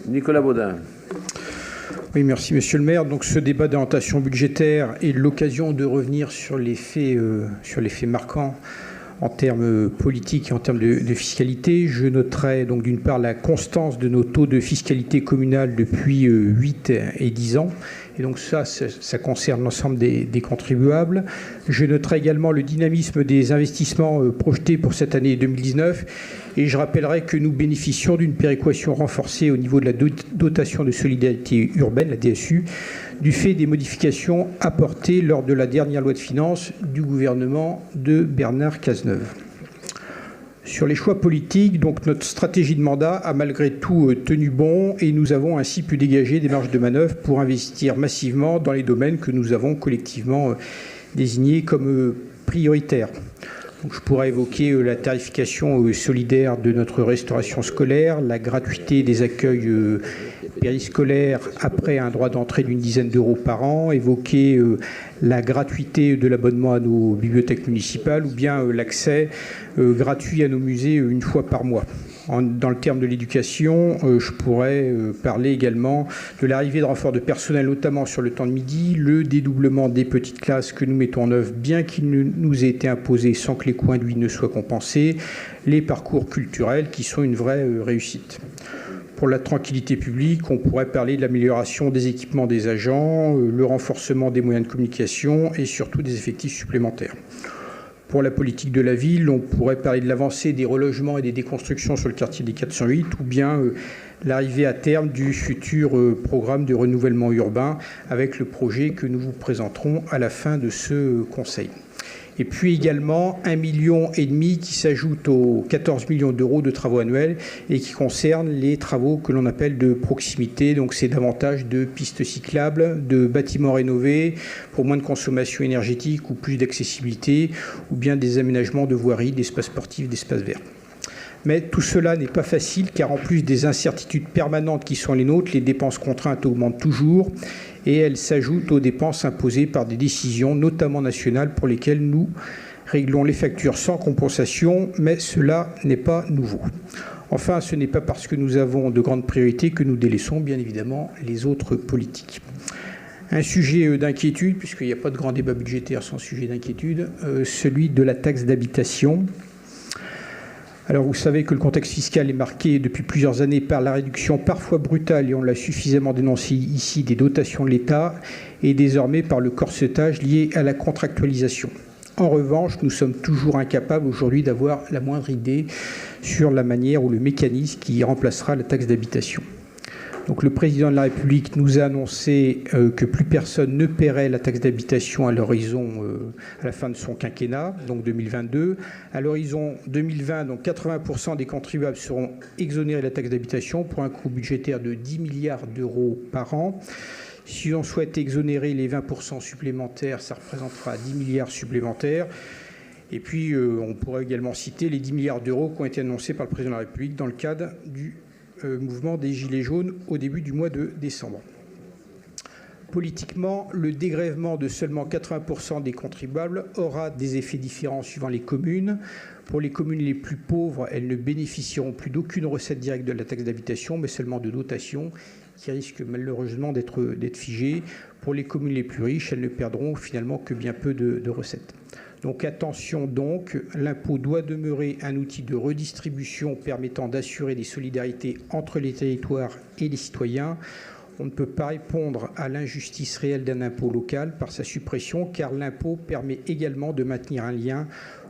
Nicolas Baudin. Oui, merci Monsieur le maire. Donc ce débat d'orientation budgétaire est l'occasion de revenir sur les faits marquants en termes politiques et en termes de fiscalité. Je noterai donc d'une part la constance de nos taux de fiscalité communale depuis 8 et 10 ans. Et donc ça concerne l'ensemble des contribuables. Je noterai également le dynamisme des investissements projetés pour cette année 2019. Et je rappellerai que nous bénéficions d'une péréquation renforcée au niveau de la dotation de solidarité urbaine, la DSU, du fait des modifications apportées lors de la dernière loi de finances du gouvernement de Bernard Cazeneuve. Sur les choix politiques, donc notre stratégie de mandat a malgré tout tenu bon et nous avons ainsi pu dégager des marges de manœuvre pour investir massivement dans les domaines que nous avons collectivement désignés comme prioritaires. Donc, je pourrais évoquer la tarification solidaire de notre restauration scolaire, la gratuité des accueils périscolaires après un droit d'entrée d'une dizaine d'euros par an, évoquer la gratuité de l'abonnement à nos bibliothèques municipales ou bien l'accès gratuit à nos musées une fois par mois. Dans le terme de l'éducation, je pourrais parler également de l'arrivée de renforts de personnel, notamment sur le temps de midi, le dédoublement des petites classes que nous mettons en œuvre, bien qu'il nous ait été imposé sans que les coûts induits ne soient compensés, les parcours culturels qui sont une vraie réussite. Pour la tranquillité publique, on pourrait parler de l'amélioration des équipements des agents, le renforcement des moyens de communication et surtout des effectifs supplémentaires. Pour la politique de la ville, on pourrait parler de l'avancée des relogements et des déconstructions sur le quartier des 408 ou bien l'arrivée à terme du futur programme de renouvellement urbain avec le projet que nous vous présenterons à la fin de ce conseil. Et puis également 1,5 million qui s'ajoute aux 14 millions d'euros de travaux annuels et qui concernent les travaux que l'on appelle de proximité. Donc c'est davantage de pistes cyclables, de bâtiments rénovés pour moins de consommation énergétique ou plus d'accessibilité, ou bien des aménagements de voiries, d'espaces sportifs, d'espaces verts. Mais tout cela n'est pas facile car en plus des incertitudes permanentes qui sont les nôtres, les dépenses contraintes augmentent toujours et elles s'ajoutent aux dépenses imposées par des décisions, notamment nationales, pour lesquelles nous réglons les factures sans compensation, mais cela n'est pas nouveau. Enfin, ce n'est pas parce que nous avons de grandes priorités que nous délaissons bien évidemment les autres politiques. Un sujet d'inquiétude, puisqu'il n'y a pas de grand débat budgétaire sans sujet d'inquiétude, celui de la taxe d'habitation. Alors vous savez que le contexte fiscal est marqué depuis plusieurs années par la réduction parfois brutale, et on l'a suffisamment dénoncé ici, des dotations de l'État et désormais par le corsetage lié à la contractualisation. En revanche, nous sommes toujours incapables aujourd'hui d'avoir la moindre idée sur la manière ou le mécanisme qui remplacera la taxe d'habitation. Donc le président de la République nous a annoncé que plus personne ne paierait la taxe d'habitation à l'horizon, à la fin de son quinquennat, donc 2022. À l'horizon 2020, donc 80% des contribuables seront exonérés de la taxe d'habitation pour un coût budgétaire de 10 milliards d'euros par an. Si on souhaite exonérer les 20% supplémentaires, ça représentera 10 milliards supplémentaires. Et puis on pourrait également citer les 10 milliards d'euros qui ont été annoncés par le président de la République dans le cadre du mouvement des Gilets jaunes au début du mois de décembre. Politiquement, le dégrèvement de seulement 80% des contribuables aura des effets différents suivant les communes. Pour les communes les plus pauvres, elles ne bénéficieront plus d'aucune recette directe de la taxe d'habitation, mais seulement de dotations qui risquent malheureusement d'être figées. Pour les communes les plus riches, elles ne perdront finalement que bien peu de recettes. Donc attention donc, l'impôt doit demeurer un outil de redistribution permettant d'assurer des solidarités entre les territoires et les citoyens. On ne peut pas répondre à l'injustice réelle d'un impôt local par sa suppression, car l'impôt permet également de maintenir un lien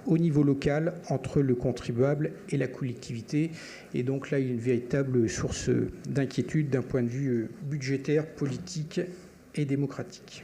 au niveau local entre le contribuable et la collectivité. Et donc là, il y a une véritable source d'inquiétude d'un point de vue budgétaire, politique et démocratique.